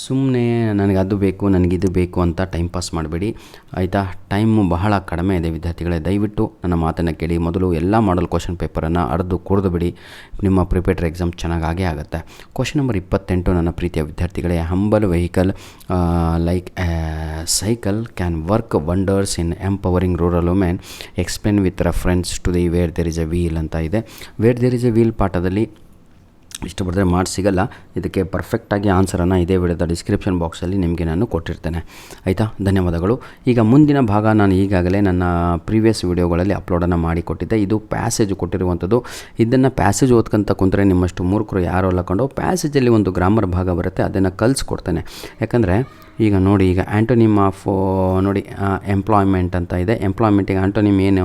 A: ಸುಮ್ಮನೆ ನನಗೆ ಅದು ಬೇಕು, ನನಗಿದು ಬೇಕು ಅಂತ ಟೈಮ್ ಪಾಸ್ ಮಾಡಬೇಡಿ, ಆಯಿತಾ. ಟೈಮು ಬಹಳ ಕಡಿಮೆ ಇದೆ ವಿದ್ಯಾರ್ಥಿಗಳೇ, ದಯವಿಟ್ಟು ನನ್ನ ಮಾತನ್ನು ಕೇಳಿ. ಮೊದಲು ಎಲ್ಲ ಮಾಡಲ್ ಕ್ವಶನ್ ಪೇಪರನ್ನು ಅರ್ದು ಕುಡಿದು ಬಿಡಿ, ನಿಮ್ಮ ಪ್ರಿಪೇಟರ್ ಎಕ್ಸಾಮ್ ಚೆನ್ನಾಗೇ ಆಗುತ್ತೆ. ಕ್ವಶನ್ ನಂಬರ್ 28 ನನ್ನ ಪ್ರೀತಿಯ ವಿದ್ಯಾರ್ಥಿಗಳೇ, humble vehicle like cycle can work wonders in empowering rural women, explain with reference to the where there is a wheel ಅಂತ ಇದೆ. Where there is a wheel ಪಾಠದಲ್ಲಿ ಇಷ್ಟು ಬರೆದ್ರೆ ಮಾರ್ಕ್ಸ್ ಸಿಗಲ್ಲ. ಇದಕ್ಕೆ ಪರ್ಫೆಕ್ಟಾಗಿ ಆನ್ಸರನ್ನು ಇದೇ ವಿಡಿಯೋದ ಡಿಸ್ಕ್ರಿಪ್ಷನ್ ಬಾಕ್ಸಲ್ಲಿ ನಿಮಗೆ ನಾನು ಕೊಟ್ಟಿರ್ತೇನೆ, ಆಯಿತಾ. ಧನ್ಯವಾದಗಳು. ಈಗ ಮುಂದಿನ ಭಾಗ ನಾನು ಈಗಾಗಲೇ ನನ್ನ ಪ್ರೀವಿಯಸ್ ವಿಡಿಯೋಗಳಲ್ಲಿ ಅಪ್ಲೋಡನ್ನು ಮಾಡಿಕೊಟ್ಟಿದ್ದೆ. ಇದು ಪ್ಯಾಸೇಜ್ ಕೊಟ್ಟಿರುವಂಥದ್ದು. ಇದನ್ನು ಪ್ಯಾಸೇಜ್ ಓದ್ಕೊಂತ ಕುಂತರೆ ನಿಮ್ಮಷ್ಟು ಮೂರ್ಖರು ಯಾರೋ ಅಲ್ಲಕೊಂಡು, ಪ್ಯಾಸೇಜಲ್ಲಿ ಒಂದು ಗ್ರಾಮರ್ ಭಾಗ ಬರುತ್ತೆ, ಅದನ್ನು ಕಲಿಸ್ಕೊಡ್ತೇನೆ. ಯಾಕಂದರೆ ಈಗ ನೋಡಿ, ಈಗ ಆ್ಯಂಟೋನಿಮ್ ಆಫ್ ನೋಡಿ ಎಂಪ್ಲಾಯ್ಮೆಂಟ್ ಅಂತ ಇದೆ. ಎಂಪ್ಲಾಯ್ಮೆಂಟಿಗೆ ಆ್ಯಂಟೋನಿಮ್ ಏನು,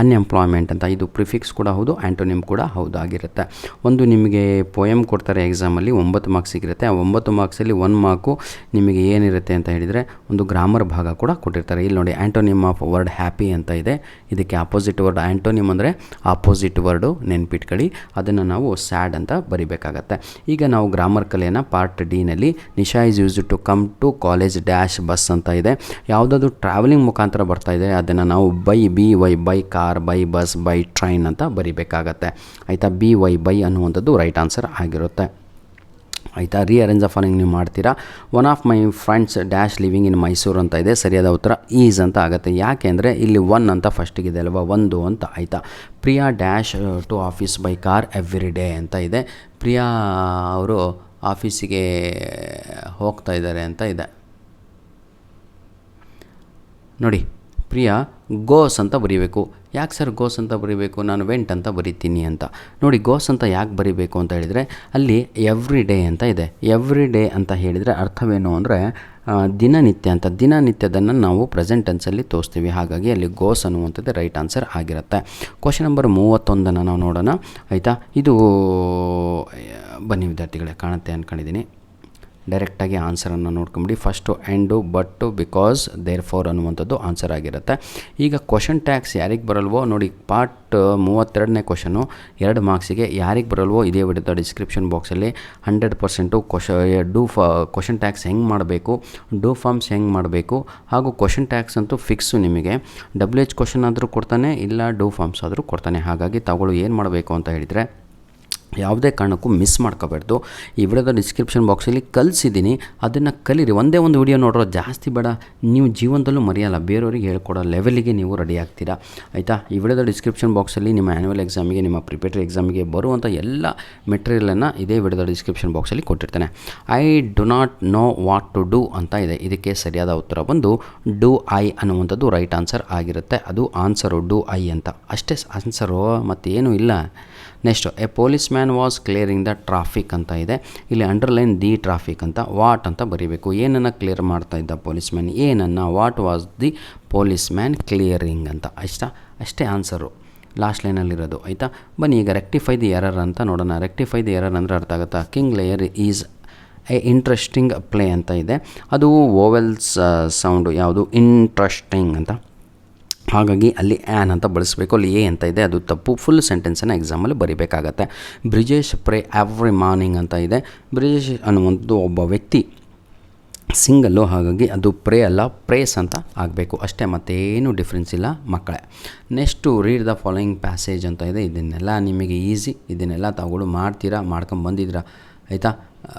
A: ಅನ್ಎಂಪ್ಲಾಯ್ಮೆಂಟ್ ಅಂತ. ಇದು ಪ್ರಿಫಿಕ್ಸ್ ಕೂಡ ಹೌದು, ಆ್ಯಂಟೋನಿಮ್ ಕೂಡ ಹೌದು ಆಗಿರುತ್ತೆ. ಒಂದು ನಿಮಗೆ ಪೋಯಮ್ ಕೊಡ್ತಾರೆ ಎಕ್ಸಾಮಲ್ಲಿ, 9 ಮಾರ್ಕ್ಸ್ ಸಿಗಿರುತ್ತೆ. ಆ 9 ಮಾರ್ಕ್ಸಲ್ಲಿ 1 ಮಾರ್ಕು ನಿಮಗೆ ಏನಿರುತ್ತೆ ಅಂತ ಹೇಳಿದರೆ ಒಂದು ಗ್ರಾಮರ್ ಭಾಗ ಕೂಡ ಕೊಟ್ಟಿರ್ತಾರೆ. ಇಲ್ಲಿ ನೋಡಿ, ಆ್ಯಂಟೋನಿಮ್ ಆಫ್ ವರ್ಡ್ ಹ್ಯಾಪಿ ಅಂತ ಇದೆ. ಇದಕ್ಕೆ ಆಪೋಸಿಟ್ ವರ್ಡ್, ಆ್ಯಂಟೋನಿಮ್ ಅಂದರೆ ಆಪೋಸಿಟ್ ವರ್ಡು, ನೆನ್ಪಿಟ್ಕೊಳ್ಳಿ. ಅದನ್ನು ನಾವು ಸ್ಯಾಡ್ ಅಂತ ಬರಿಬೇಕಾಗತ್ತೆ. ಈಗ ನಾವು ಗ್ರಾಮರ್ ಕಲೆಯನ್ನು ಪಾರ್ಟ್ ಡಿನಲ್ಲಿ, Nisha is use to come to college dash bus ಅಂತ ಇದೆ. ಯಾವುದಾದ್ರು ಟ್ರಾವೆಲಿಂಗ್ ಮುಖಾಂತರ ಬರ್ತಾ ಇದೆ ಅದನ್ನು ನಾವು by car, by bus, by train ಅಂತ ಬರಿಬೇಕಾಗತ್ತೆ, ಆಯಿತಾ. ಬೈ ಅನ್ನುವಂಥದ್ದು ರೈಟ್ ಆನ್ಸರ್ ಆಗಿರುತ್ತೆ, ಆಯಿತಾ. ರೀಅರೇಂಜ್ ದ ಫಾಲೋಯಿಂಗ್ ನೀವು ಮಾಡ್ತೀರಾ. One of my friends dash living in Mysuru ಅಂತ ಇದೆ. ಸರಿಯಾದ ಉತ್ತರ ಈಸ್ ಅಂತ ಆಗುತ್ತೆ. ಯಾಕೆ ಅಂದರೆ ಇಲ್ಲಿ 1 ಅಂತ ಫಸ್ಟಿಗಿದೆ ಅಲ್ವಾ, 1 ಅಂತ, ಆಯಿತಾ. Priya dash to office by car every day ಅಂತ ಇದೆ. ಪ್ರಿಯಾ ಅವರು ಆಫೀಸಿಗೆ ಹೋಗ್ತಾ ಇದ್ದಾರೆ ಅಂತ ಇದೆ. ನೋಡಿ, ಪ್ರಿಯಾ ಗೋಸ್ ಅಂತ ಬರೀಬೇಕು. ಯಾಕೆ ಸರ್ ಗೋಸ್ ಅಂತ ಬರೀಬೇಕು, ನಾನು ವೆಂಟ್ ಅಂತ ಬರೀತೀನಿ ಅಂತ. ನೋಡಿ, ಗೋಸ್ ಅಂತ ಯಾಕೆ ಬರೀಬೇಕು ಅಂತ ಹೇಳಿದರೆ, ಅಲ್ಲಿ ಎವ್ರಿ ಡೇ ಅಂತ ಇದೆ. ಎವ್ರಿ ಡೇ ಅಂತ ಹೇಳಿದರೆ ಅರ್ಥವೇನು ಅಂದರೆ ದಿನನಿತ್ಯ ಅಂತ. ದಿನನಿತ್ಯದನ್ನು ನಾವು ಪ್ರೆಸೆಂಟ್ ಟೆನ್ಸಲ್ಲಿ ತೋರಿಸ್ತೀವಿ, ಹಾಗಾಗಿ ಅಲ್ಲಿ ಗೋಸ್ ಅನ್ನುವಂಥದ್ದು ರೈಟ್ ಆನ್ಸರ್ ಆಗಿರುತ್ತೆ. ಕ್ವಶನ್ ನಂಬರ್ 31 ನಾವು ನೋಡೋಣ, ಆಯಿತಾ. ಇದು ಬನ್ನಿ ವಿದ್ಯಾರ್ಥಿಗಳೇ, ಕಾಣುತ್ತೆ ಅಂದ್ಕೊಂಡಿದ್ದೀನಿ. ಡೈರೆಕ್ಟಾಗಿ ಆನ್ಸರನ್ನು ನೋಡ್ಕೊಂಬಿಡಿ. First and, but, because, therefore ಅನ್ನುವಂಥದ್ದು ಆನ್ಸರ್ ಆಗಿರುತ್ತೆ. ಈಗ ಕ್ವಶನ್ ಟ್ಯಾಕ್ಸ್ ಯಾರಿಗೆ ಬರಲ್ವೋ ನೋಡಿ, ಪಾರ್ಟ್ 32ನೇ ಕ್ವಶನು 2 ಮಾರ್ಕ್ಸಿಗೆ ಯಾರಿಗೆ ಬರಲ್ವೋ ಇದೇ ವಿಡಿಯೋದ ಡಿಸ್ಕ್ರಿಪ್ಷನ್ ಬಾಕ್ಸಲ್ಲಿ 100% ಕ್ವಶನ್ ಟ್ಯಾಕ್ಸ್ ಹೆಂಗೆ ಮಾಡಬೇಕು, ಡೂ ಫಾರ್ಮ್ಸ್ ಹೆಂಗೆ ಮಾಡಬೇಕು, ಹಾಗೂ ಕ್ವಶನ್ ಟ್ಯಾಕ್ಸ್ ಅಂತೂ ಫಿಕ್ಸು ನಿಮಗೆ. WH ಕ್ವಶನ್ ಆದರೂ ಕೊಡ್ತಾನೆ, ಇಲ್ಲ ಡೂ ಫಾರ್ಮ್ಸ್ ಆದರೂ ಕೊಡ್ತಾನೆ. ಹಾಗಾಗಿ ತಾವುಗಳು ಏನು ಮಾಡಬೇಕು ಅಂತ ಹೇಳಿದರೆ, ಯಾವುದೇ ಕಾರಣಕ್ಕೂ ಮಿಸ್ ಮಾಡ್ಕೋಬಾರ್ದು. ಈ ವಿಡಿಯೋದ ಡಿಸ್ಕ್ರಿಪ್ಷನ್ ಬಾಕ್ಸಲ್ಲಿ ಕಲಿಸಿದ್ದೀನಿ, ಅದನ್ನು ಕಲೀರಿ. ಒಂದೇ ಒಂದು ವಿಡಿಯೋ ನೋಡೋ, ಜಾಸ್ತಿ ಬೇಡ. ನೀವು ಜೀವನದಲ್ಲೂ ಮರೆಯಲ್ಲ, ಬೇರೆಯವ್ರಿಗೆ ಹೇಳ್ಕೊಡೋ ಲೆವೆಲಿಗೆ ನೀವು ರೆಡಿ ಆಗ್ತೀರಾ, ಆಯಿತಾ. ಈ ವಿಡಿಯೋದ ಡಿಸ್ಕ್ರಿಪ್ಷನ್ ಬಾಕ್ಸಲ್ಲಿ ನಿಮ್ಮ ಆ್ಯನ್ಯುವಲ್ ಎಕ್ಸಾಮಿಗೆ, ನಿಮ್ಮ ಪ್ರಿಪೇಟರಿ ಎಕ್ಸಾಮಿಗೆ ಬರುವಂಥ ಎಲ್ಲ ಮೆಟೀರಿಯಲನ್ನು ಇದೇ ವಿಡಿಯೋದ ಡಿಸ್ಕ್ರಿಪ್ಷನ್ ಬಾಕ್ಸಲ್ಲಿ ಕೊಟ್ಟಿರ್ತೇನೆ. I do not know what to do ಅಂತ ಇದೆ. ಇದಕ್ಕೆ ಸರಿಯಾದ ಉತ್ತರ ಬಂದು ಡೂ ಐ ಅನ್ನುವಂಥದ್ದು ರೈಟ್ ಆನ್ಸರ್ ಆಗಿರುತ್ತೆ. ಅದು ಆನ್ಸರು ಡೂ ಐ ಅಂತ, ಅಷ್ಟೇ ಆನ್ಸರು, ಮತ್ತೇನೂ ಇಲ್ಲ. Next, A police man was clearing the traffic ಅಂತ ಇದೆ. ಇಲ್ಲಿ ಅಂಡರ್ಲೈನ್ ದಿ ಟ್ರಾಫಿಕ್ ಅಂತ, ವಾಟ್ ಅಂತ ಬರೀಬೇಕು. ಏನನ್ನು ಕ್ಲಿಯರ್ ಮಾಡ್ತಾ ಇದ್ದ ಪೊಲೀಸ್ ಮ್ಯಾನ್, ಏನನ್ನು, what was the police man clearing ಅಂತ, ಅಷ್ಟೇ ಆನ್ಸರು ಲಾಸ್ಟ್ ಲೈನಲ್ಲಿರೋದು, ಆಯಿತಾ. ಬನ್ನಿ ಈಗ ರೆಕ್ಟಿಫೈ ದಿ ಎರರ್ ಅಂತ ನೋಡೋಣ. ರೆಕ್ಟಿಫೈ ದಿ ಎರರ್ ಅಂದರೆ ಅರ್ಥ ಆಗುತ್ತಾ. King layer is A interesting play ಅಂತ ಇದೆ. ಅದು ವೋವೆಲ್ಸ್ ಸೌಂಡು ಯಾವುದು, ಇಂಟ್ರೆಸ್ಟಿಂಗ್ ಅಂತ. ಹಾಗಾಗಿ ಅಲ್ಲಿ ಆ್ಯನ್ ಅಂತ ಬಳಸಬೇಕು, ಅಲ್ಲಿ ಎ ಅಂತ ಇದೆ ಅದು ತಪ್ಪು. ಫುಲ್ ಸೆಂಟೆನ್ಸನ್ನು ಎಕ್ಸಾಮಲ್ಲಿ ಬರೀಬೇಕಾಗತ್ತೆ. ಬ್ರಿಜೇಶ್ ಪ್ರೇ ಎವ್ರಿ ಮಾರ್ನಿಂಗ್ ಅಂತ ಇದೆ. ಬ್ರಿಜೇಶ್ ಅನ್ನುವಂಥದ್ದು ಒಬ್ಬ ವ್ಯಕ್ತಿ ಸಿಂಗಲ್ಲು, ಹಾಗಾಗಿ ಅದು ಪ್ರೇ ಅಲ್ಲ ಪ್ರೇಸ್ ಅಂತ ಆಗಬೇಕು ಅಷ್ಟೇ, ಮತ್ತೇನು ಡಿಫ್ರೆನ್ಸ್ ಇಲ್ಲ ಮಕ್ಕಳೇ. Next read the following passage ಅಂತ ಇದೆ. ಇದನ್ನೆಲ್ಲ ನಿಮಗೆ ಈಸಿ, ಇದನ್ನೆಲ್ಲ ತಾವುಗಳು ಮಾಡ್ತೀರಾ, ಮಾಡ್ಕೊಂಬಂದಿದ್ದೀರಾ ಆಯಿತಾ.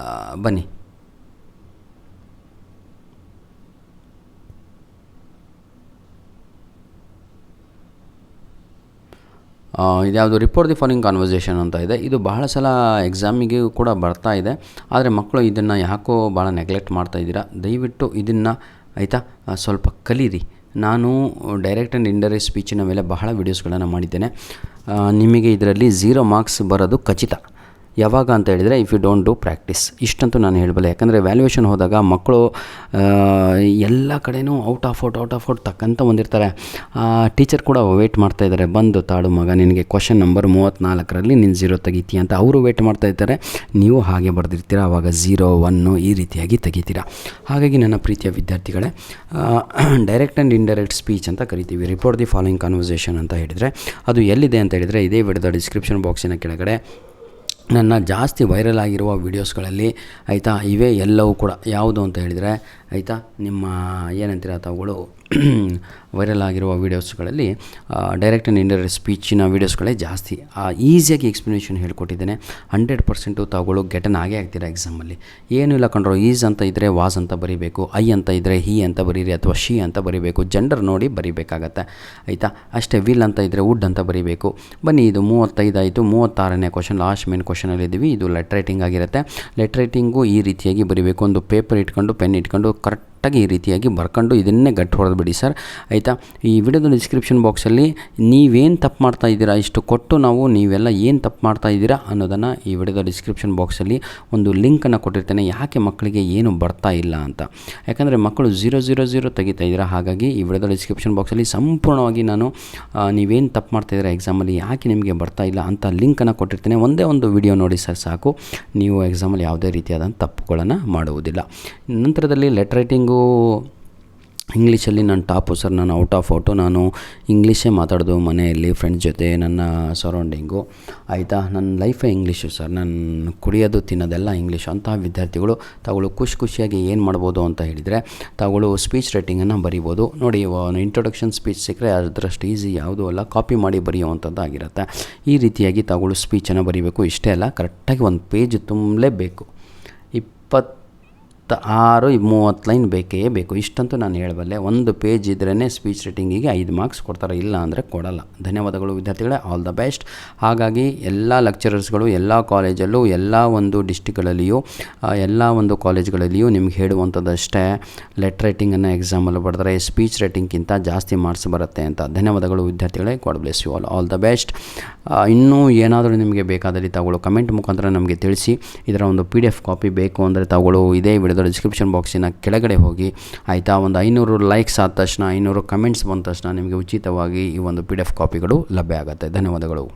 A: ಬನ್ನಿ. ಇದ್ಯಾವುದು ರಿಪೋರ್ಟ್ ದಿ ಫಾಲೋಯಿಂಗ್ ಕಾನ್ವರ್ಸೇಷನ್ ಅಂತ ಇದೆ. ಇದು ಬಹಳ ಸಲ ಎಕ್ಸಾಮಿಗೆ ಕೂಡ ಬರ್ತಾ ಇದೆ, ಆದರೆ ಮಕ್ಕಳು ಇದನ್ನು ಯಾಕೋ ಭಾಳ ನೆಗ್ಲೆಕ್ಟ್ ಮಾಡ್ತಾಯಿದ್ದೀರಾ. ದಯವಿಟ್ಟು ಇದನ್ನು ಆಯಿತಾ ಸ್ವಲ್ಪ ಕಲೀರಿ. ನಾನು ಡೈರೆಕ್ಟ್ ಆ್ಯಂಡ್ ಇಂಡೈರೆಕ್ಟ್ ಸ್ಪೀಚಿನ ಮೇಲೆ ಬಹಳ ವೀಡಿಯೋಸ್ಗಳನ್ನು ಮಾಡಿದ್ದೇನೆ. ನಿಮಗೆ ಇದರಲ್ಲಿ 0 ಮಾರ್ಕ್ಸ್ ಬರೋದು ಖಚಿತ. ಯಾವಾಗ ಅಂತ ಹೇಳಿದರೆ if you don't do practice, ಇಷ್ಟಂತೂ ನಾನು ಹೇಳಬಲ್ಲೆ. ಯಾಕಂದರೆ ವ್ಯಾಲ್ಯೂಯೇಷನ್ ಹೋದಾಗ ಮಕ್ಕಳು ಎಲ್ಲ ಕಡೆಯೂ ಔಟ್ ಆಫ್ ಔಟ್ ತಕ್ಕಂತ ಬಂದಿರ್ತಾರೆ. ಟೀಚರ್ ಕೂಡ ವೇಟ್ ಮಾಡ್ತಾಯಿದ್ದಾರೆ, ಬಂದು ತಾಳು ಮಗ ನಿನಗೆ ಕ್ವಶನ್ ನಂಬರ್ 34ರಲ್ಲಿ ನೀನು 0 ತೆಗಿತೀಯ ಅಂತ ಅವರು ವೇಟ್ ಮಾಡ್ತಾಯಿದ್ದಾರೆ. ನೀವು ಹಾಗೆ ಬರೆದಿರ್ತೀರ, ಆವಾಗ 0, 1 ಈ ರೀತಿಯಾಗಿ ತೆಗಿತೀರ. ಹಾಗಾಗಿ ನನ್ನ ಪ್ರೀತಿಯ ವಿದ್ಯಾರ್ಥಿಗಳೇ, ಡೈರೆಕ್ಟ್ ಆ್ಯಂಡ್ ಇಂಡೈರೆಕ್ಟ್ ಸ್ಪೀಚ್ ಅಂತ ಕರಿತೀವಿ. ರಿಪೋರ್ಟ್ ದಿ ಫಾಲೋಯಿಂಗ್ ಕಾನ್ವರ್ಸೇಷನ್ ಅಂತ ಹೇಳಿದರೆ ಅದು ಎಲ್ಲಿದೆ ಅಂತ ಹೇಳಿದರೆ ಇದೇ ವಿಡಿಯೋದ ಡಿಸ್ಕ್ರಿಪ್ಷನ್ ಬಾಕ್ಸಿನ ಕೆಳಗಡೆ ನನ್ನ ಜಾಸ್ತಿ ವೈರಲ್ ಆಗಿರುವ ವೀಡಿಯೋಸ್ಗಳಲ್ಲಿ ಆಯಿತಾ ಇವೇ ಎಲ್ಲವೂ ಕೂಡ. ಯಾವುದು ಅಂತ ಹೇಳಿದರೆ ಆಯಿತಾ ನಿಮ್ಮ ಏನಂತೀರ ತಾವುಗಳು ವೈರಲ್ ಆಗಿರುವ ವೀಡಿಯೋಸ್ಗಳಲ್ಲಿ ಡೈರೆಕ್ಟ್ ಆ್ಯಂಡ್ ಇಂಡೈರೆಕ್ಟ್ ಸ್ಪೀಚಿನ ವೀಡಿಯೋಸ್ಗಳೇ ಜಾಸ್ತಿ. ಈಸಿಯಾಗಿ ಎಕ್ಸ್ಪ್ಲನೇಷನ್ ಹೇಳ್ಕೊಟ್ಟಿದ್ದೇನೆ. 100% ತಾವುಗಳು ಗೆಟನ್ ಆಗೇ ಆಗ್ತೀರ ಎಕ್ಸಾಮಲ್ಲಿ. ಏನೂ ಇಲ್ಲ ಕಂಡ್ರೋ, ಈಸ್ ಅಂತ ಇದ್ದರೆ ವಾಸ್ ಅಂತ ಬರೀಬೇಕು, ಐ ಅಂತ ಇದ್ದರೆ ಹಿ ಅಂತ ಬರೀರಿ ಅಥವಾ ಶಿ ಅಂತ ಬರೀಬೇಕು, ಜೆಂಡರ್ ನೋಡಿ ಬರೀಬೇಕಾಗತ್ತೆ ಆಯಿತಾ. ಅಷ್ಟೇ. ವಿಲ್ ಅಂತ ಇದ್ದರೆ ವುಡ್ ಅಂತ ಬರೀಬೇಕು. ಬನ್ನಿ, ಇದು 35 ಆಯಿತು. 36ನೇ ಕ್ವಶನ್ ಲಾಸ್ಟ್ ಮೇನ್ ಕ್ವಶನಲ್ಲಿದ್ದೀವಿ. ಇದು ಲೆಟರ್ ರೈಟಿಂಗ್ ಆಗಿರುತ್ತೆ. ಲೆಟರ್ ರೈಟಿಂಗು ಈ ರೀತಿಯಾಗಿ ಬರೀಬೇಕು. ಒಂದು ಪೇಪರ್ ಇಟ್ಕೊಂಡು ಪೆನ್ ಇಟ್ಕೊಂಡು ಕರೆಕ್ಟಾಗಿ ಈ ರೀತಿಯಾಗಿ ಬರ್ಕೊಂಡು ಇದನ್ನೇ ಗಟ್ಟು ಹೊಡೆದ್ಬಿಡಿ ಸರ್ ಆಯಿತಾ. ಈ ವಿಡಿಯೋದ ಡಿಸ್ಕ್ರಿಪ್ಷನ್ ಬಾಕ್ಸಲ್ಲಿ ನೀವೇನು ತಪ್ಪು ಮಾಡ್ತಾ ಇದ್ದೀರಾ ಇಷ್ಟು ಕೊಟ್ಟು ನಾವು ನೀವೆಲ್ಲ ಏನು ತಪ್ಪು ಮಾಡ್ತಾ ಇದ್ದೀರಾ ಅನ್ನೋದನ್ನು ಈ ವಿಡಿಯೋದ ಡಿಸ್ಕ್ರಿಪ್ಷನ್ ಬಾಕ್ಸಲ್ಲಿ ಒಂದು ಲಿಂಕನ್ನು ಕೊಟ್ಟಿರ್ತೇನೆ. ಯಾಕೆ ಮಕ್ಕಳಿಗೆ ಏನು ಬರ್ತಾ ಇಲ್ಲ ಅಂತ. ಯಾಕಂದರೆ ಮಕ್ಕಳು 0 ತೆಗಿತಾ ಇದ್ದೀರಾ. ಹಾಗಾಗಿ ಈ ವಿಡಿಯೋದ ಡಿಸ್ಕ್ರಿಪ್ಷನ್ ಬಾಕ್ಸಲ್ಲಿ ಸಂಪೂರ್ಣವಾಗಿ ನಾನು ನೀವೇನು ತಪ್ಪು ಮಾಡ್ತಾಯಿದ್ದೀರಾ ಎಕ್ಸಾಮಲ್ಲಿ, ಯಾಕೆ ನಿಮಗೆ ಬರ್ತಾ ಇಲ್ಲ ಅಂತ ಲಿಂಕನ್ನು ಕೊಟ್ಟಿರ್ತೇನೆ. ಒಂದೇ ಒಂದು ವಿಡಿಯೋ ನೋಡಿ ಸರ್ ಸಾಕು, ನೀವು ಎಕ್ಸಾಮಲ್ಲಿ ಯಾವುದೇ ರೀತಿಯಾದಂಥ ತಪ್ಪುಗಳನ್ನು ಮಾಡುವುದಿಲ್ಲ. ನಂತರದಲ್ಲಿ ಲೆಟರ್ ರೈಟಿಂಗು ಇಂಗ್ಲೀಷಲ್ಲಿ ನಾನು ಟಾಪು ಸರ್, ನಾನು ಔಟ್ ಆಫ್ ಔಟು. ನಾನು ಇಂಗ್ಲೀಷೇ ಮಾತಾಡೋದು ಮನೆಯಲ್ಲಿ ಫ್ರೆಂಡ್ಸ್ ಜೊತೆ, ನನ್ನ ಸರೌಂಡಿಂಗು ಆಯಿತಾ. ನನ್ನ ಲೈಫೇ ಇಂಗ್ಲೀಷು ಸರ್, ನಾನು ಕುಡಿಯೋದು ತಿನ್ನೋದೆಲ್ಲ ಇಂಗ್ಲೀಷು. ಅಂತಹ ವಿದ್ಯಾರ್ಥಿಗಳು ತಾವುಗಳು ಖುಷಿಯಾಗಿ ಏನು ಮಾಡ್ಬೋದು ಅಂತ ಹೇಳಿದರೆ ತಾವುಗಳು ಸ್ಪೀಚ್ ರೈಟಿಂಗನ್ನು ಬರೀಬೋದು. ನೋಡಿ, ಇಂಟ್ರೊಡಕ್ಷನ್ ಸ್ಪೀಚ್ ಸಿಕ್ಕರೆ ಅದರಷ್ಟು ಈಸಿ ಯಾವುದೂ ಅಲ್ಲ, ಕಾಪಿ ಮಾಡಿ ಬರೆಯುವಂಥದ್ದು ಆಗಿರುತ್ತೆ. ಈ ರೀತಿಯಾಗಿ ತಾವುಗಳು ಸ್ಪೀಚನ್ನು ಬರೀಬೇಕು. ಇಷ್ಟೇ ಅಲ್ಲ, ಕರೆಕ್ಟಾಗಿ ಒಂದು ಪೇಜ್ ತುಂಬಲೇಬೇಕು. 26-30 ಲೈನ್ ಬೇಕೇ ಬೇಕು. ಇಷ್ಟಂತೂ ನಾನು ಹೇಳಬಲ್ಲೆ. ಒಂದು ಪೇಜ್ ಇದ್ರೇ ಸ್ಪೀಚ್ ರೈಟಿಂಗಿಗೆ 5 ಮಾರ್ಕ್ಸ್ ಕೊಡ್ತಾರೆ, ಇಲ್ಲ ಅಂದರೆ ಕೊಡಲ್ಲ. ಧನ್ಯವಾದಗಳು ವಿದ್ಯಾರ್ಥಿಗಳೇ, ಆಲ್ ದ ಬೆಸ್ಟ್. ಹಾಗಾಗಿ ಎಲ್ಲ ಲೆಕ್ಚರರ್ಸ್ಗಳು ಎಲ್ಲ ಕಾಲೇಜಲ್ಲೂ ಎಲ್ಲ ಒಂದು ಡಿಸ್ಟಿಕ್ಗಳಲ್ಲಿಯೂ ಎಲ್ಲ ಒಂದು ಕಾಲೇಜ್ಗಳಲ್ಲಿಯೂ ನಿಮ್ಗೆ ಹೇಳುವಂಥದ್ದಷ್ಟೇ, ಲೆಟರ್ ರೈಟಿಂಗನ್ನು ಎಕ್ಸಾಮಲ್ಲಿ ಬರೆದರೆ ಸ್ಪೀಚ್ ರೈಟಿಂಗ್ಗಿಂತ ಜಾಸ್ತಿ ಮಾರ್ಕ್ಸ್ ಬರುತ್ತೆ ಅಂತ. ಧನ್ಯವಾದಗಳು ವಿದ್ಯಾರ್ಥಿಗಳೇ, God bless you all the best. ಇನ್ನೂ ಏನಾದರೂ ನಿಮಗೆ ಬೇಕಾದಲ್ಲಿ ತಾವುಗಳು ಕಮೆಂಟ್ ಮುಖಾಂತರ ನಮಗೆ ತಿಳಿಸಿ. ಇದರ ಒಂದು PDF ಕಾಪಿ ಬೇಕು ಅಂದರೆ ತಾವುಗಳು ಇದೇ ವಿಡಿಯೋದ ಡಿಸ್ಕ್ರಿಪ್ಷನ್ ಬಾಕ್ಸಿನ ಕೆಳಗಡೆ ಹೋಗಿ ಆಯಿತಾ. ಒಂದು 500 ಲೈಕ್ಸ್ ಆದ ತಕ್ಷಣ, 500 ಕಮೆಂಟ್ಸ್ ಬಂದ ತಕ್ಷಣ ನಿಮಗೆ ಉಚಿತವಾಗಿ ಈ ಒಂದು PDF ಕಾಪಿಗಳು ಲಭ್ಯ ಆಗುತ್ತೆ. ಧನ್ಯವಾದಗಳು.